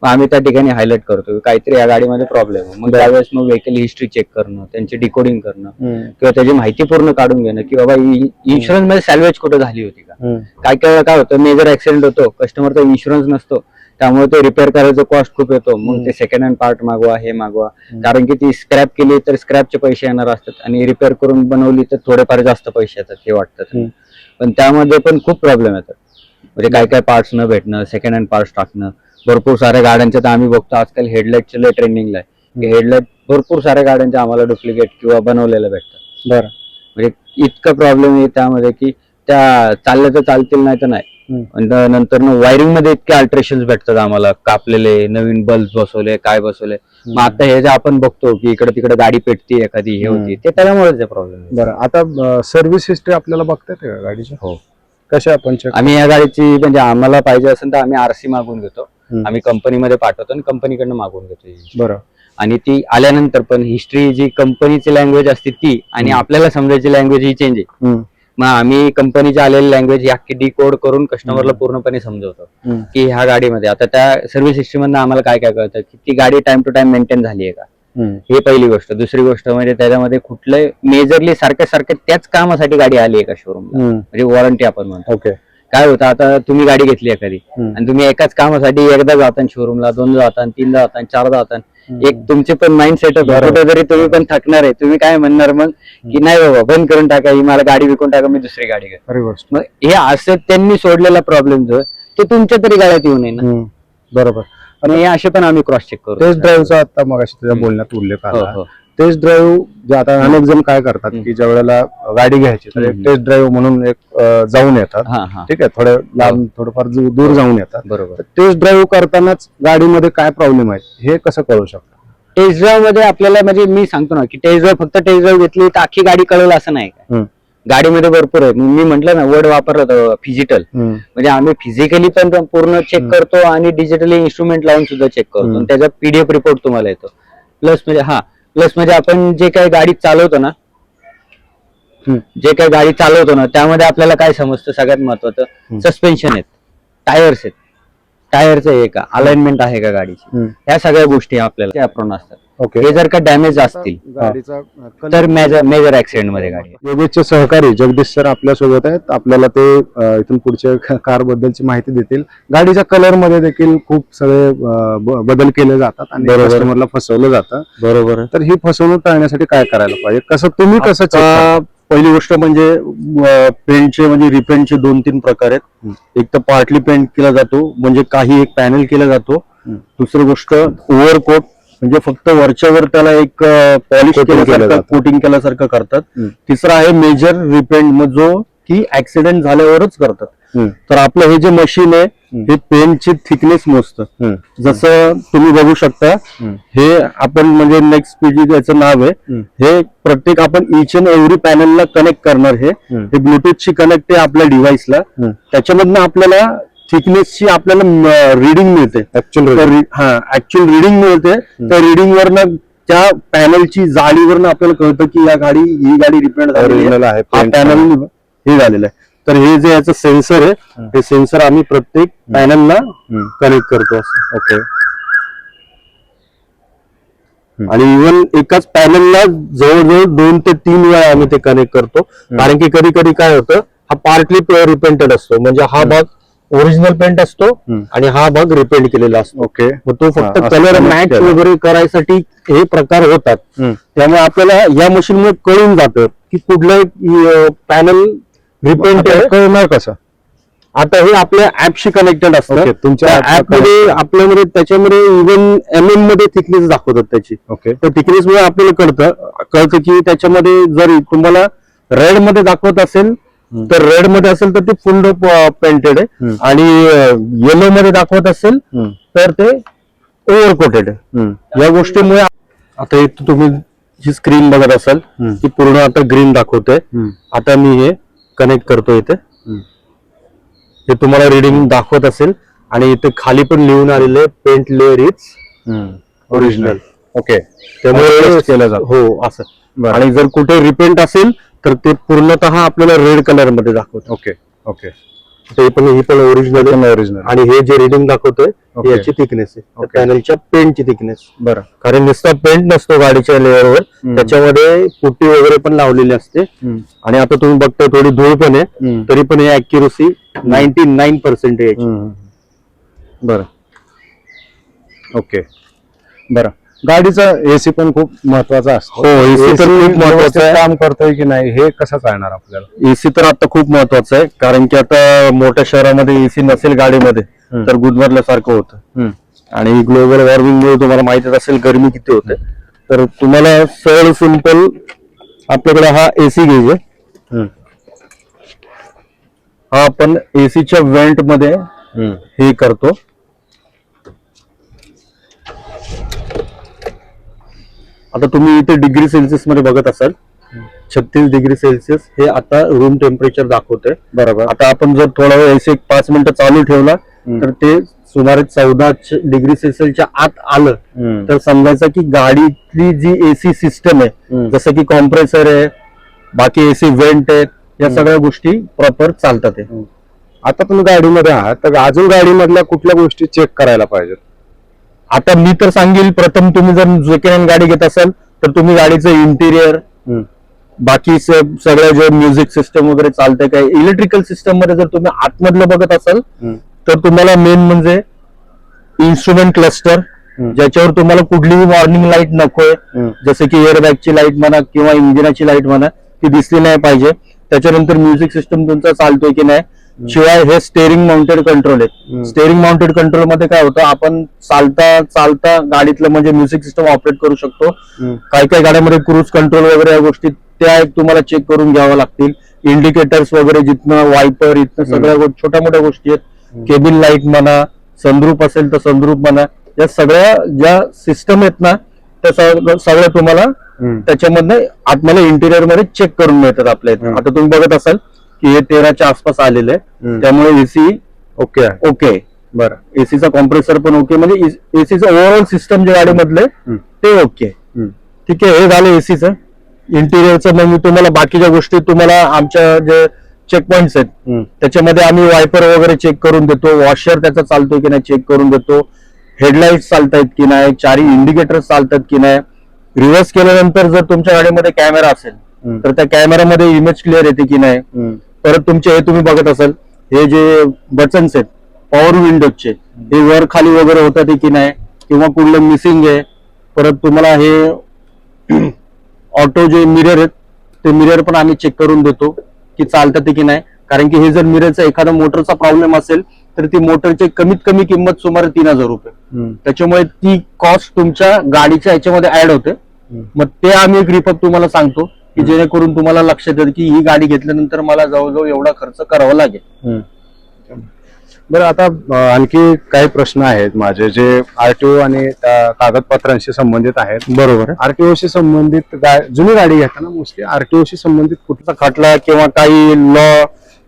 मग आम्ही त्या ठिकाणी हायलाइट करतो काहीतरी या गाडीमध्ये प्रॉब्लेम आहे. मग त्यावेळेस मग व्हेकल हिस्ट्री चेक करणं, त्यांची डिकोडिंग करणं किंवा त्याची माहिती पूर्ण काढून घेणं की बाबा इन्शुरन्स मध्ये सॅल्वेज कुठे झाली होती का. काय होतं, मेजर ऍक्सिडेंट होतो, कस्टमरचा इन्शुरन्स नसतो, त्यामुळे ते रिपेअर करायचा कॉस्ट खूप येतो. मग ते सेकंड हँड पार्ट मागवा, हे मागवा, कारण की ती स्क्रॅप केली तर स्क्रॅपचे पैसे येणार असतात आणि रिपेअर करून बनवली तर थोडेफार जास्त पैसे येतात हे वाटतात. पण त्यामध्ये पण खूप प्रॉब्लेम येतात. म्हणजे काय पार्ट्स न भेटणं, सेकंड हँड पार्ट्स टाकणं. भरपूर साऱ्या गाड्यांच्या तर आम्ही बघतो आजकाल हेडलाईटचे लय ट्रेंडिंगला आहे. हेडलाईट भरपूर साऱ्या गाड्यांच्या आम्हाला डुप्लिकेट किंवा बनवलेल्या भेटतात. म्हणजे इतका प्रॉब्लेम आहे त्यामध्ये की त्या चालल्या तर चालतील नाही तर नाही. नंतर वायरिंग मध्ये इतके अल्ट्रेशन भेटतात आम्हाला, कापलेले नवीन बल्ब बसवले, काय बसवले. मग आता हे जे आपण बघतो की इकडे तिकडे गाडी पेटती एखादी, हे होती, ते त्याच्यामुळेच प्रॉब्लेम. बरं, आता सर्व्हिस हिस्ट्री आपल्याला बघता येते का गाडीची? हो, कशा आपण आम्ही या गाडीची म्हणजे आम्हाला पाहिजे असेल तर आम्ही आरसी मागून घेतो, आम्ही कंपनीमध्ये पाठवतो आणि कंपनीकडनं मागून घेतो. बरं. आणि ती आल्यानंतर पण हिस्ट्री जी कंपनीची लँग्वेज असते ती आणि आपल्याला समजायची लँग्वेज ही चेंज आहे. मग आम्ही कंपनीची आलेली लँग्वेज ही अख्खी डिकोड करून कस्टमरला पूर्णपणे समजवतो की ह्या गाडीमध्ये आता त्या सर्व्हिस हिस्ट्री मधनं आम्हाला काय काय कळतं की ती गाडी टाइम टू टाइम मेंटेन झाली आहे का, हे पहिली गोष्ट. दुसरी गोष्ट म्हणजे त्याच्यामध्ये कुठलंही मेजरली सारख्या त्याच कामासाठी गाडी आली आहे का शोरूमला, म्हणजे वॉरंटी आपण म्हणतो. काय होतं, आता तुम्ही गाडी घेतली एखादी आणि तुम्ही एकाच कामासाठी एकदा जाता शोरूमला, दोनदा जाता, तीनदा जाता, चारदा जाता, एक तुमचे पण माइंड सेटअप कुठेतरी तुम्ही पण थकणार आहे. तुम्ही काय म्हणणार मग की नाही बाबा बंद करून टाका, ही मला गाडी विकून टाका, मी दुसरी गाडी घेतो. मग हे असं त्यांनी सोडलेला प्रॉब्लेम जो ते तुमच्या तरी गाड्यात येऊ नये ना. बरोबर. आणि हे असे पण आम्ही क्रॉस चेक करतो. टेस्ट ड्राईव्हचा आता मग तुझ्या बोलण्यात उल्लेख आला. टेस्ट ड्राईव्ह जे आता अनेक जण काय करतात की ज्या वेळेला गाडी घ्यायची तर एक टेस्ट ड्राईव्ह म्हणून एक जाऊन येतात. ठीक आहे, थोडे लांब थोडंफार दूर जाऊन येतात. बरोबर. टेस्ट ड्राईव्ह करतानाच गाडीमध्ये काय प्रॉब्लेम आहे हे कसं कळू शकतं? टेस्ट ड्राईव्ह मध्ये आपल्याला म्हणजे मी सांगतो ना की टेस्ट ड्राईव्ह फक्त टेस्ट ड्राईव्ह घेतली तर अख्खी गाडी कळेल असं नाही का. गाडीमध्ये भरपूर आहे. मी म्हटलं ना वर्ड वापरलं होतं फिजिकल, म्हणजे आम्ही फिजिकली पण पूर्ण चेक करतो आणि डिजिटली इन्स्ट्रुमेंट लावून सुद्धा चेक करतो. त्याचा पीडीएफ रिपोर्ट तुम्हाला येतो. प्लस म्हणजे आपण जे काही गाडी चालवतो ना त्यामध्ये आपल्याला काय समजतं, सगळ्यात महत्वाचं सस्पेन्शन आहेत, टायर्स आहेत, टायरचं आहे का, अलाइनमेंट आहे का गाडीची, ह्या सगळ्या गोष्टी आपल्याला अप्रोन असतात. हे जर का डॅमेज असतील तर मेजर ऍक्सिडेंट मध्ये गाडी. योगेशचे सहकारी जगदीश सर आपल्या सोबत आहेत. आपल्याला ते इथून पुढच्या कार बद्दलची माहिती देतील. गाडीच्या कलर मध्ये देखील खूप सगळे बदल केले जातात आणि कस्टमरला फसवलं जातं. बरोबर. तर ही फसवणूक टाळण्यासाठी काय करायला पाहिजे, तुम्ही कसं? पहिली गोष्ट म्हणजे पेंटचे म्हणजे रिपेंटचे 2-3 प्रकार आहेत. एक तर पार्टली पेंट केला जातो, म्हणजे काही एक पॅनल केला जातो. दुसरी गोष्ट ओव्हरकोट, म्हणजे फक्त वरच्यावर त्याला एक पॉलिश केल्यासारखं, कोटिंग केल्यासारखं करतात. तिसरा आहे मेजर रिपेंट, जो की ऍक्सिडेंट झाल्यावरच करतात. तर आपलं हे जे मशीन आहे हे पेंटची थिकनेस मोजतं. जसं तुम्ही बघू शकता, हे आपण म्हणजे नेक्स्ट पीजी याचं नाव आहे. हे प्रत्येक आपण इच अँड एव्हरी पॅनलला कनेक्ट करणार. हे ब्लूटूथची कनेक्ट आहे आपल्या डिव्हाइसला. त्याच्यामधनं आपल्याला थिकनेसची आपल्याला रिडिंग मिळते. ऍक्च्युअल रिडिंग मिळते. त्या रिडिंग वरनं त्या पॅनलची जाळीवरनं आपल्याला कळतं की ही गाडी रिपेअर झालेली आहे, हा पॅनल हे झालेलं आहे. तर हे जे याचं सेन्सर आहे, हे सेन्सर आम्ही प्रत्येक पॅनलला कनेक्ट करतो असं. ओके. आणि इव्हन एकाच पॅनलला जवळजवळ 2 ते 3 वेळा आम्ही ते कनेक्ट करतो. कारण की कधी कधी काय होतं, हा पार्टली रिपेंटेड असतो. म्हणजे हा भाग ओरिजिनल पेंट असतो आणि हा भाग रिपेंट केलेला असतो. ओके. मग तो फक्त कलर मॅच वगैरे करायसाठी हे प्रकार होतात. त्यामुळे आपल्याला या मशीन मध्ये कळून जातं की कुठलं पॅनल रिपेंट कळणार कसं? आता हे आपल्या ऍपशी कनेक्टेड असतं. तुमच्या ऍपमध्ये आपल्यामध्ये त्याच्यामध्ये इव्हन MM मध्ये थिकनेस दाखवतात त्याची. ओके. तर थिकनेस मुळे आपल्याला कळतं की त्याच्यामध्ये जर तुम्हाला रेड मध्ये दाखवत असेल तर रेड मध्ये असेल तर ते फुल पेंटेड आहे. आणि येलो मध्ये दाखवत असेल तर ते ओव्हर कोटेड आहे. या गोष्टीमुळे आता इथं तुम्ही जी स्क्रीन बघत असाल ती पूर्ण आता ग्रीन दाखवते. आता मी हे कनेक्ट करतो इथे. हे तुम्हाला रिडिंग दाखवत असेल आणि इथे खाली पण लिहून आलेले paint layer is original. Okay. त्यामुळे केलं जातं. हो असं. आणि जर कुठे रिपेंट असेल तर ते पूर्णतः आपल्याला रेड कलर मध्ये दाखवतो. ओके. ओके. ही पण ओरिजिनल. आणि हे जे रिडिंग दाखवतोय याची थिकनेस आहे, पॅनलच्या पेंटची थिकनेस. बरं. कारण नुसता पेंट नसतो गाडीच्या लेअरवर, त्याच्यामध्ये पुट्टी वगैरे पण लावलेली असते. आणि आता तुम्ही बघताय थोडी धूळ पण आहे, तरी पण हे अॅक्युरसी 99% आहे याची. बरं. ओके. बरं. गाडीचा एसी पण खूप महत्वाचा असतो. हो, एसी तर खूप महत्वाचं आहे. काम करतोय की नाही हे कसं कळणार आपल्याला? एसी तर आता खूप महत्वाचं आहे. कारण की आता मोठ्या शहरामध्ये एसी नसेल गाडीमध्ये तर गुदमरल्यासारखं होतं. आणि ग्लोबल वॉर्मिंगमुळे तुम्हाला माहितीच असेल गरमी किती होते. तर तुम्हाला सरळ सिंपल आपल्याकडे हा एसी गेज आहे. हा आपण एसीच्या वेंट मध्ये हे करतो. आता तुम्ही इथे डिग्री सेल्सिअस मध्ये बघत असाल 36 डिग्री सेल्सिअस हे आता रूम टेम्परेचर दाखवतंय. बरोबर. आता आपण जर थोडा वेळ एसी 5 मिनिटं चालू ठेवला तर ते सुमारे 14 डिग्री सेल्सिअसच्या आत आलं तर समजायचं की गाडीतली जी एसी सिस्टम आहे, जसं की कॉम्प्रेसर आहे, बाकी एसी वेंट आहे, या सगळ्या गोष्टी प्रॉपर चालतात. आता तुम्ही गाडीमध्ये आहात तर अजून गाडीमधल्या कुठल्या गोष्टी चेक करायला पाहिजेत? आता मी तर सांगेल, प्रथम तुम्ही जर सेकंड हँड गाडी घेत असाल तर तुम्ही गाडीचं इंटिरियर, बाकी सगळं जे म्युझिक सिस्टम वगैरे चालतंय काय, इलेक्ट्रिकल सिस्टम मध्ये जर तुम्ही आतमधलं बघत असाल तर तुम्हाला मेन म्हणजे इन्स्ट्रुमेंट क्लस्टर, ज्याच्यावर तुम्हाला कुठलीही वॉर्निंग लाईट नकोय, जसं की एअरबॅगची लाईट म्हणा किंवा इंजिनाची लाईट म्हणा, ती दिसली नाही पाहिजे. त्याच्यानंतर म्युझिक सिस्टम तुमचा चालतोय की नाही. शिवाय हे स्टेअरिंग माउंटेड कंट्रोल आहेत. स्टेअरिंग माउंटेड कंट्रोल मध्ये काय होतं, आपण चालता गाडीतलं म्हणजे म्युझिक सिस्टम ऑपरेट करू शकतो. काही काही गाड्यांमध्ये क्रूज कंट्रोल वगैरे या गोष्टी त्या एक तुम्हाला चेक करून घ्याव्या लागतील. इंडिकेटर्स वगैरे जिथनं वायपर इथनं सगळ्या छोट्या मोठ्या गोष्टी आहेत. केबिन लाईट म्हणा, सनरूफ असेल तर सनरूफ म्हणा, या सगळ्या ज्या सिस्टम आहेत ना त्या सगळ्या तुम्हाला त्याच्यामधनं आतमध्ये इंटिरियर मध्ये चेक करून मिळतात आपल्या इथे. आता तुम्ही बघत असाल की हे 13च्या आसपास आलेलं आहे. त्यामुळे एसी ओके. बरं. एसीचा कॉम्प्रेसर पण ओके, म्हणजे एसीचं ओव्हरऑल सिस्टम जे गाडीमधले ते ओके. ठीक आहे, हे झालं एसीचं. इंटिरियरचं मग मी तुम्हाला बाकीच्या गोष्टी तुम्हाला आमच्या जे चेक पॉइंट्स आहेत त्याच्यामध्ये आम्ही वायपर वगैरे चेक करून देतो. वॉशर त्याचा चालतोय की नाही चेक करून देतो. हेडलाईट चालतायत की नाही, चारी इंडिकेटर्स चालतात की नाही. रिव्हर्स केल्यानंतर जर तुमच्या गाडीमध्ये कॅमेरा असेल तर त्या कॅमेरामध्ये इमेज क्लिअर येते की नाही. परत तुमचे हे तुम्ही बघत असाल हे जे बटन्स आहेत पॉवर विंडोजचे, हे वर खाली वगैरे होतात की नाही, किंवा कुठलं मिसिंग आहे. परत तुम्हाला हे ऑटो जे मिरर आहेत ते मिरर पण आम्ही चेक करून देतो की चालतात की नाही. कारण की हे जर मिररचा एखादा मोटरचा प्रॉब्लेम असेल तर ती मोटरची कमीत कमी किंमत सुमारे 3000 रुपये. त्याच्यामुळे ती कॉस्ट तुमच्या गाडीच्या ह्याच्यामध्ये ऍड होते. मग ते आम्ही एक रिपोर्ट तुम्हाला सांगतो की जेणेकरून तुम्हाला लक्षात येईल की ही गाडी घेतल्यानंतर मला जवळजवळ एवढा खर्च करावा लागेल. बरं, आता आणखी काही प्रश्न आहेत माझे जे आरटीओ आणि त्या कागदपत्रांशी संबंधित आहेत. बरोबर आरटीओशी संबंधित जुनी गाडी घेताना मोस्टली आरटीओशी संबंधित कुठला खटला किंवा काही लॉ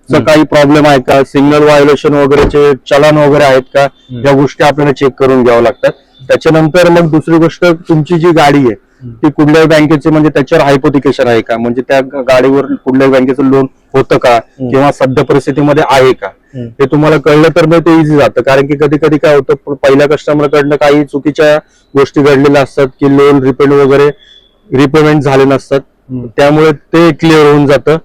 काही प्रॉब्लेम आहे का, सिग्नल व्हायोलेशन वगैरेचे चलन वगैरे आहेत का, या गोष्टी आपल्याला चेक करून घ्याव्या लागतात. त्याच्यानंतर मग दुसरी गोष्ट, तुमची जी गाडी आहे ती कुठल्याही बँकेचे म्हणजे त्याच्यावर हायपोथिकेशन आहे का, म्हणजे त्या गाडीवर कुठल्याही बँकेचं लोन होतं का किंवा सध्या परिस्थितीमध्ये आहे का, हे तुम्हाला कळलं तर मग ते इझी जातं. कारण की कधी कधी काय होतं, पहिल्या कस्टमर कडनं काही चुकीच्या गोष्टी घडलेल्या असतात की लोन रिपेमेंट झाले नसतात, त्यामुळे ते क्लिअर होऊन जातं.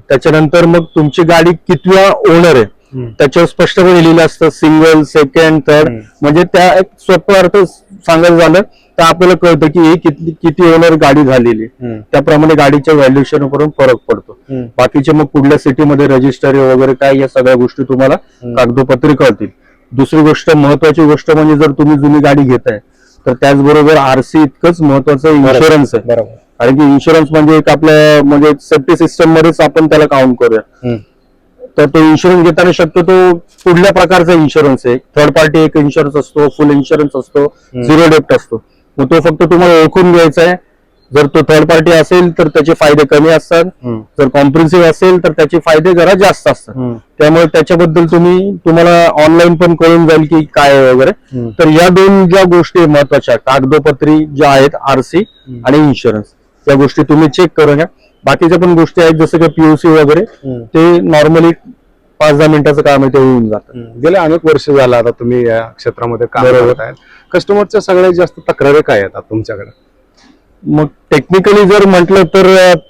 त्याच्यानंतर मग तुमची गाडी कितव्या ओनर आहे त्याच्यावर स्पष्टपणे लिहिलं असतं, सिंगल, सेकंड, थर्ड, म्हणजे त्या एक सोपा अर्थ सांगायचं झालं तर आपल्याला कळतं की ही किती ओनर गाडी झालेली, त्याप्रमाणे गाडीच्या व्हॅल्युएशन वरून फरक पडतो. बाकीचे मग कुठल्या सिटीमध्ये रजिस्टर वगैरे काय, या सगळ्या गोष्टी तुम्हाला कागदोपत्री कळतील. दुसरी गोष्ट, महत्वाची गोष्ट म्हणजे जर तुम्ही जुनी गाडी घेताय तर त्याचबरोबर आरसी इतकंच महत्वाचं इन्शुरन्स आहे. बरोबर. कारण की इन्शुरन्स म्हणजे एक आपल्या म्हणजे सेफ्टी सिस्टम मध्येच आपण त्याला काउंट करूया. तर तो इन्शुरन्स घेताना शक्यतो कुठल्या प्रकारचा इन्शुरन्स आहे, थर्ड पार्टी एक इन्शुरन्स असतो, फुल इन्शुरन्स असतो, झिरो डेप्ट असतो. मग तो फक्त तुम्हाला ओळखून घ्यायचा आहे. जर तो थर्ड पार्टी असेल तर त्याचे फायदे कमी असतात, जर कॉम्प्रिहेन्सिव्ह असेल तर त्याचे फायदे जरा जास्त असतात. त्यामुळे त्याच्याबद्दल तुम्हाला ऑनलाईन पण कळून जाईल की काय आहे वगैरे. तर या दोन ज्या गोष्टी महत्वाच्या कागदोपत्री ज्या आहेत, आरसी आणि इन्शुरन्स, या गोष्टी तुम्ही चेक करून घ्या. बाकीच्या पण गोष्टी आहेत जसं की पीयूसी वगैरे, ते नॉर्मली 5-10 मिनिटाचं काम आहे, ते होऊन जातं. गेले अनेक वर्ष झालं आता तुम्ही या क्षेत्रामध्ये काम करत आहेत. कस्टमरच्या सगळ्यात जास्त तक्रारी काय येतात तुमच्याकडे? मग टेक्निकली जर म्हटलं तर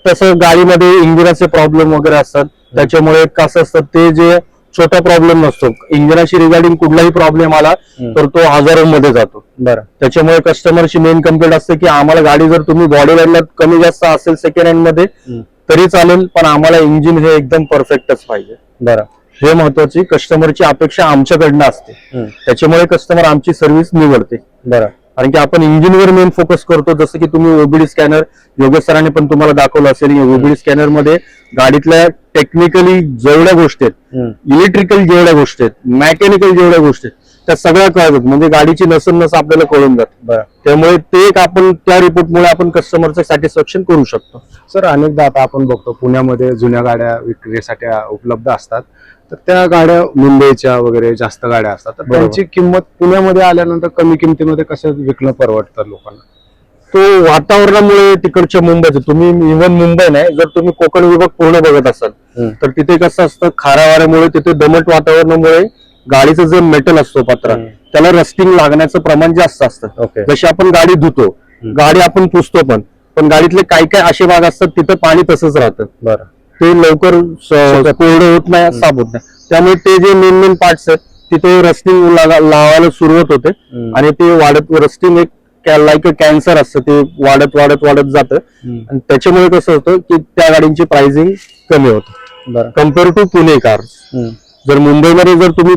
तसं गाडीमध्ये इंजिनाचे प्रॉब्लेम वगैरे असतात. त्याच्यामुळे कसं असतं, ते जे छोटा प्रॉब्लेम नसतो, इंजिनाशी रिगार्डिंग कुठलाही प्रॉब्लेम आला तर तो हजारोमध्ये जातो. बरं. त्याच्यामुळे कस्टमरची मेन कंप्लेंट असते की आम्हाला गाडी जर तुम्ही बॉडी लाईनला कमी जास्त असेल सेकंड हँड मध्ये तरी चालेल, पण आम्हाला इंजिन हे एकदम परफेक्टच पाहिजे. बरं. हे महत्वाची कस्टमरची अपेक्षा आमच्याकडनं असते. त्याच्यामुळे कस्टमर आमची सर्व्हिस निवडते. बरं. कारण की आपण इंजिनवर मेन फोकस करतो. जसं की तुम्ही ओबीडी स्कॅनर योगेश सरांनी पण तुम्हाला दाखवलं असेल, ओबीडी स्कॅनर मध्ये गाडीतल्या टेक्निकली जेवढ्या गोष्टी आहेत, इलेक्ट्रिकल जेवढ्या गोष्टी आहेत, मेकॅनिकल जेवढ्या गोष्टी आहेत, त्या सगळ्या कळतात. म्हणजे गाडीची नस आपल्याला कळून जाते. त्यामुळे ते एक आपण त्या रिपोर्टमुळे आपण कस्टमरचं सॅटिस्फॅक्शन करू शकतो. सर, अनेकदा आता आपण बघतो पुण्यामध्ये जुन्या गाड्या विक्रीसाठी उपलब्ध असतात, तर त्या गाड्या मुंबईच्या वगैरे जास्त गाड्या असतात, तर त्यांची किंमत पुण्यामध्ये आल्यानंतर कमी किमतीमध्ये कसं विकणं परवडतं लोकांना? तो वातावरणामुळे तिकडच्या मुंबईचं, तुम्ही इव्हन मुंबई नाही, जर तुम्ही कोकण विभाग पूर्ण बघत असाल तर तिथे कसं असतं, खाऱ्या वाऱ्यामुळे, तिथे दमट वातावरणामुळे गाडीचं जे मेटल असतो पत्रा, त्याला रस्टिंग लागण्याचं प्रमाण जास्त असतं. जशी आपण गाडी धुतो, गाडी आपण पुसतो, पण गाडीतले काही काही असे भाग असतात तिथं पाणी तसंच राहतं. बरं. ते लवकर कोरडं होत नाही, साफ होत नाही. त्यामुळे ते जे मेन पार्ट्स आहेत तिथे रस्टिंग लावायला सुरुवात होते आणि ते वाढत, रस्टिंग एक लाईक कॅन्सर असतं, ते वाढत जातं आणि त्याच्यामुळे कसं होतं की त्या गाडींची प्राइसिंग कमी होतं कम्पेअर टू पुणे कार्स. जर मुंबईमध्ये जर तुम्ही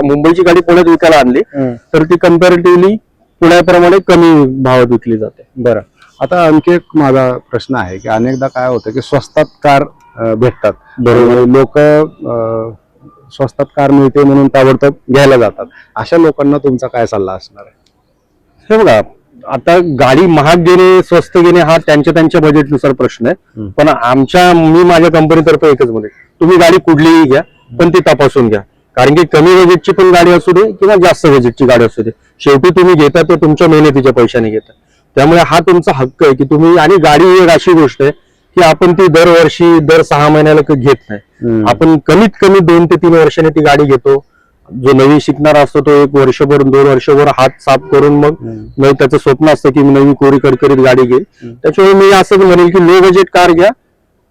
मुंबईची गाडी पुण्यात विकायला आणली तर ती कम्पॅरेटिव्हली पुण्याप्रमाणे कमी भावात विकली जाते. बरं. आता आणखी एक माझा प्रश्न आहे की अनेकदा काय होतं की स्वस्तात कार भेटतात, बरोबर, लोक स्वस्तात कार मिळते म्हणून ताबडतोब घ्यायला जातात. अशा लोकांना तुमचा काय सल्ला असणार आहे? हे बघा, आता गाडी महाग घेणे स्वस्त घेणे हा त्यांच्या बजेटनुसार प्रश्न आहे. पण मी माझ्या कंपनीतर्फे एकच म्हणेन, तुम्ही गाडी कुठलीही घ्या पण ती तपासून घ्या. कारण की कमी बजेटची पण गाडी असू दे किंवा जास्त बजेटची गाडी असू दे, शेवटी तुम्ही घेता ते तुमच्या मेहनतीच्या पैशाने घेता. त्यामुळे हा तुमचा हक्क आहे की तुम्ही, आणि गाडी एक अशी गोष्ट आहे की आपण ती दरवर्षी, दर 6 महिन्याला घेत नाही. आपण कमीत कमी 2 ते 3 वर्षाने ती गाडी घेतो. जो नवीन शिकणारा असतो तो 1 वर्षभर 2 वर्षभर हात साफ करून मग त्याचं स्वप्न असतं की मी नवी कोरी करकरीत गाडी घेईल. त्याच्यामुळे मी असं म्हणेल की लो बजेट कार घ्या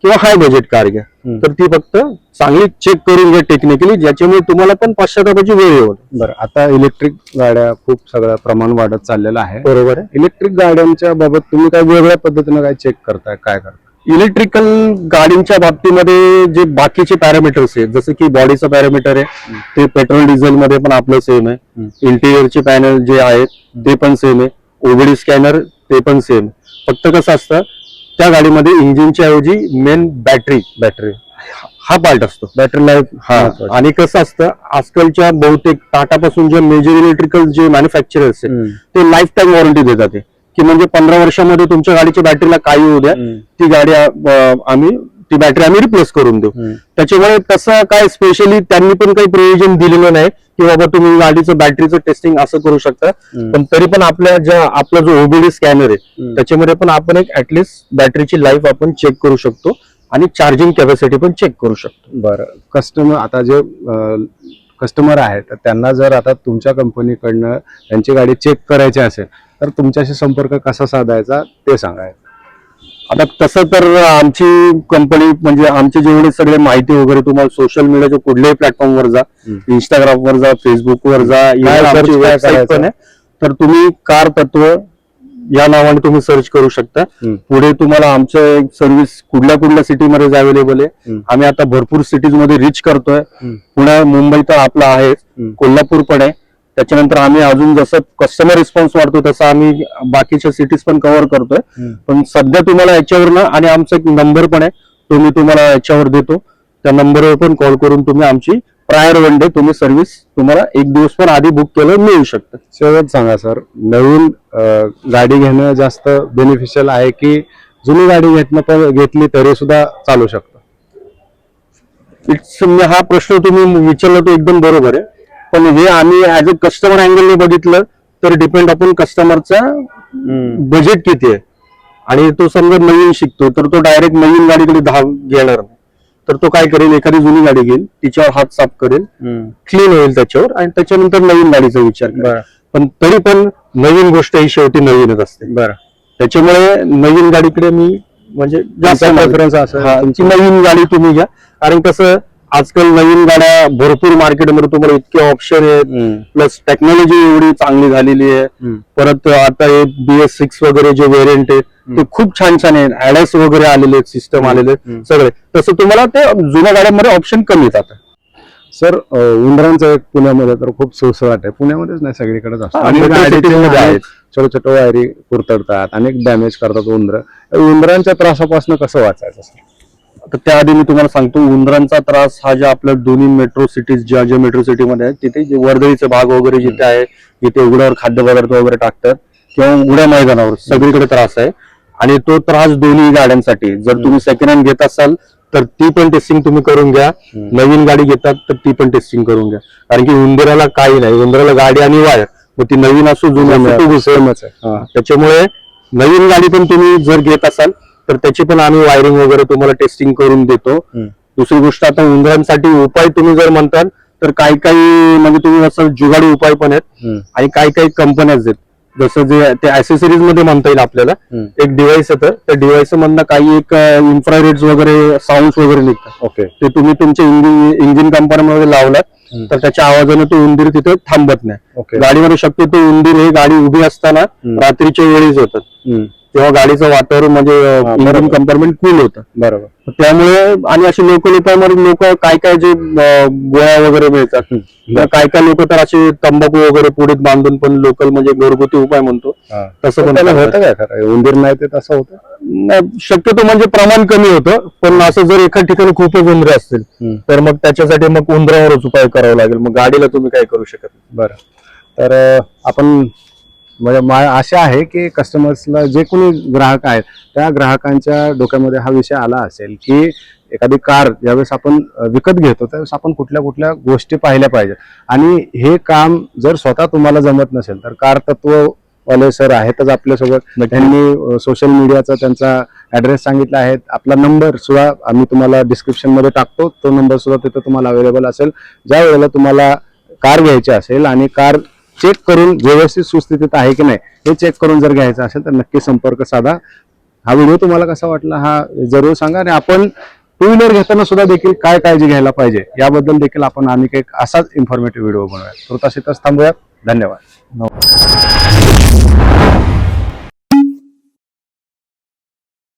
किंवा हाय बजेट कार घ्या, तर ती फक्त चांगली चेक करून घ्या टेक्निकली, ज्याच्यामुळे तुम्हाला पण पश्चातापाची वेळ येईल. बरं. आता इलेक्ट्रिक गाड्या खूप सगळं प्रमाण वाढत चाललेलं आहे. बरोबर आहे. इलेक्ट्रिक गाड्यांच्या बाबत तुम्ही काय वेगळ्या पद्धतीने काय चेक करताय, काय करताय? इलेक्ट्रिकल गाडींच्या बाबतीमध्ये जे बाकीचे पॅरामीटर्स आहेत, जसं की बॉडीचं पॅरामीटर आहे ते पेट्रोल डिझेल मध्ये पण आपलं सेम आहे. इंटिरियरचे पॅनल जे आहेत ते पण सेम आहे. ओबीडी स्कॅनर ते पण सेम. फक्त कसं असतं, त्या गाडीमध्ये इंजिनच्या ऐवजी मेन बॅटरी हा पार्ट असतो. बॅटरी लाईफ हा, आणि कसं असतं आजकालच्या बहुतेक टाटापासून जे मेजर इलेक्ट्रिकल जे मॅन्युफॅक्चरर्स आहेत ते लाईफ टाईम वॉरंटी देतात ते, की म्हणजे 15 वर्षामध्ये तुमच्या गाडीच्या बॅटरीला काही होऊ द्या, ती गाडी ती बॅटरी आम्ही रिप्लेस करून देऊ. त्याच्यामुळे तसं काय स्पेशली त्यांनी पण काही प्रोव्हिजन दिलेलं नाही की बाबा तुम्ही गाडीचं बॅटरीचं टेस्टिंग असं करू शकता. पण तरी पण आपला जो ओबीडी स्कॅनर आहे त्याच्यामध्ये पण आपण एक ऍटलिस्ट बॅटरीची लाईफ आपण चेक करू शकतो आणि चार्जिंग कॅपॅसिटी पण चेक करू शकतो. बरं, कस्टमर आता जे कस्टमर आहेत तर त्यांना जर आता तुमच्या कंपनीकडनं त्यांची गाडी चेक करायची असेल तर तुमच्याशी संपर्क कसा साधायचा ते सांगायचं. आता तसं तर आमची कंपनी म्हणजे आमचे जेवढे सगळे माहिती वगैरे तुम्हाला सोशल मीडियाच्या कुठल्याही प्लॅटफॉर्मवर जा, इंस्टाग्रामवर जा, फेसबुकवर जा, आमची वेबसाईट पण आहे. तर तुम्ही कार तत्व या नावाने तुम्ही सर्च करू शकता. पुढे तुम्हाला आमचं सर्व्हिस कुठल्या सिटीमध्ये अवेलेबल आहे. आम्ही आता भरपूर सिटीज मध्ये रिच करतोय. पुणे मुंबई तर आपला आहे, कोल्हापूर पण आहे. त्याच्यानंतर आम्ही अजून जसं कस्टमर रिस्पॉन्स वाढतो तसं आम्ही बाकीच्या सिटीज पण कव्हर करतोय. पण सध्या तुम्हाला याच्यावर आणि आमचा एक नंबर पण आहे तो मी तुम्हाला याच्यावर देतो. त्या नंबरवर पण कॉल करून तुम्ही आमची प्रायर वन डे तुम्ही सर्व्हिस तुम्हाला एक दिवस पण आधी बुक केलं मिळू शकतं. शेवट सांगा सर, नवीन गाडी घेणं जास्त बेनिफिशियल आहे की जुनी गाडी घेतली तरी सुद्धा चालू शकतं? हा प्रश्न तुम्ही विचारला तो एकदम बरोबर आहे. पण हे आम्ही ऍज अ कस्टमर अँगलने बघितलं तर डिपेंड आपण कस्टमरचा बजेट किती आहे. आणि तो समजा नवीन शिकतो तर तो डायरेक्ट नवीन गाडीकडे घेणार नाही. तर तो काय करेल, एखादी जुनी गाडी घेईल, तिच्यावर हात साफ करेल, क्लीन होईल त्याच्यावर आणि त्याच्यानंतर नवीन गाडीचा विचार करेल. पण तरी पण नवीन गोष्ट ही शेवटी नवीनच असते. बरं, त्याच्यामुळे नवीन गाडीकडे मी म्हणजे जास्त प्रेफरन्स असेल ती नवीन गाडी तुम्ही घ्या. कारण कसं आजकाल नवीन गाड्या भरपूर मार्केटमध्ये तुम्हाला इतके ऑप्शन आहेत, प्लस टेक्नॉलॉजी एवढी चांगली झालेली आहे. परत आता हे BS6 वगैरे जे व्हेरियंट आहे ते खूप छान छान आहे. ऍडस वगैरे आलेले आहेत, सिस्टम आलेले आहेत सगळे. तसं तुम्हाला ते जुन्या गाड्यांमध्ये ऑप्शन कमी जातं. सर, उंदरांचं एक पुण्यामध्ये तर खूप सुळसुळाट आहे. पुण्यामध्येच नाही सगळीकडेच असतं. आणि छोटे छोटे वायरी कुरतडतात, अनेक डॅमेज करतात उंदर. उंदरांच्या त्रासापासून कसं वाचायचं सर? तर त्याआधी मी तुम्हाला सांगतो, उंदरांचा त्रास हा ज्या आपल्या दोन्ही मेट्रो सिटीज ज्या मेट्रो सिटीमध्ये आहेत तिथे जे वर्दळीचे भाग वगैरे जिथे आहे, जिथे उघड्यावर खाद्यपदार्थ वगैरे टाकतात किंवा उघड्या मैदानावर सगळीकडे त्रास आहे. आणि तो त्रास दोन्ही गाड्यांसाठी. जर तुम्ही सेकंड हँड घेत असाल तर ती पण टेस्टिंग तुम्ही करून घ्या. नवीन गाडी घेतात तर ती पण टेस्टिंग करून घ्या. कारण की उंदराला काही नाही, उंदराला गाडी आणि वायर, मग ती नवीन असो जुनी असो सेमच आहे. त्याच्यामुळे नवीन गाडी पण तुम्ही जर घेत असाल तर त्याची पण आम्ही वायरिंग वगैरे तुम्हाला टेस्टिंग करून देतो. दुसरी गोष्ट, आता उंदरांसाठी उपाय तुम्ही जर म्हणताल तर काही म्हणजे तुम्ही असं जुगाडी उपाय पण आहेत आणि काही कंपन्याच आहेत. जसं जे ते ऍसेसरीज मध्ये म्हणता येईल आपल्याला, एक डिव्हाइस येतं, त्या डिव्हाइस मधनं काही एक इन्फ्रारेड्स वगैरे साऊंड वगैरे निघतात. ओके, ते तुम्ही तुमच्या इंजिन कंपार्टमेंट मध्ये लावलात तर त्याच्या आवाजाने तो उंदीर तिथे थांबत नाही. गाडीमध्ये शक्यतो उंदीर हे गाडी उभी असताना रात्रीच्या वेळीच होतात, तेव्हा गाडीचं वातावरण म्हणजे इंजिन कंपार्टमेंट कूल होतं. बरोबर. त्यामुळे आणि असे लोकल उपायामध्ये लोक काय जे गोळ्या वगैरे मिळतात, काय लोक तर असे तंबाखू वगैरे पुढीत बांधून पण लोकल म्हणजे घरगुती उपाय म्हणतो तसं पण होतं काय खरं? उंदीर नाही ते तसं होतं शक्यतो म्हणजे प्रमाण कमी होतं. पण असं जर एका ठिकाणी खूपच उंदरे असतील तर मग त्याच्यासाठी मग उंदरावरच उपाय करावा लागेल. मग गाडीला तुम्ही काय करू शकत. बरं, तर आपण म्हणजे आशा आहे की कस्टमर्सला जे कोणी ग्राहक आहेत त्या ग्राहकांच्या डोक्यामध्ये हा विषय आला असेल की एखादी कार ज्यावेळेस आपण विकत घेतो त्यावेळेस आपण कुठल्या कुठल्या गोष्टी पाहिल्या पाहिजेत. आणि हे काम जर स्वतः तुम्हाला जमत नसेल तर कार तत्ववाले सर आहेतच आपल्यासोबत. त्यांनी सोशल मीडियाचा त्यांचा ऍड्रेस सांगितला आहे. आपला नंबर सुद्धा आम्ही तुम्हाला डिस्क्रिप्शन मध्ये टाकतो. तो नंबर सुद्धा तिथे तुम्हाला अवेलेबल असेल. ज्या वेळेला तुम्हाला कार घ्यायची असेल आणि कार चेक करून व्यवस्थित सुस्थितीत आहे की नाही हे चेक करून जर घ्यायचं असेल तर नक्की संपर्क साधा. हा व्हिडिओ तुम्हाला कसा वाटला हा जरूर सांगा. आणि आपण टू व्हीलर घेताना सुद्धा देखील काय काळजी घ्यायला पाहिजे याबद्दल देखील आपण आणखी एक असाच इन्फॉर्मेटिव्ह व्हिडिओ बनवूया. तुर्तास इथंच थांबूया. धन्यवाद.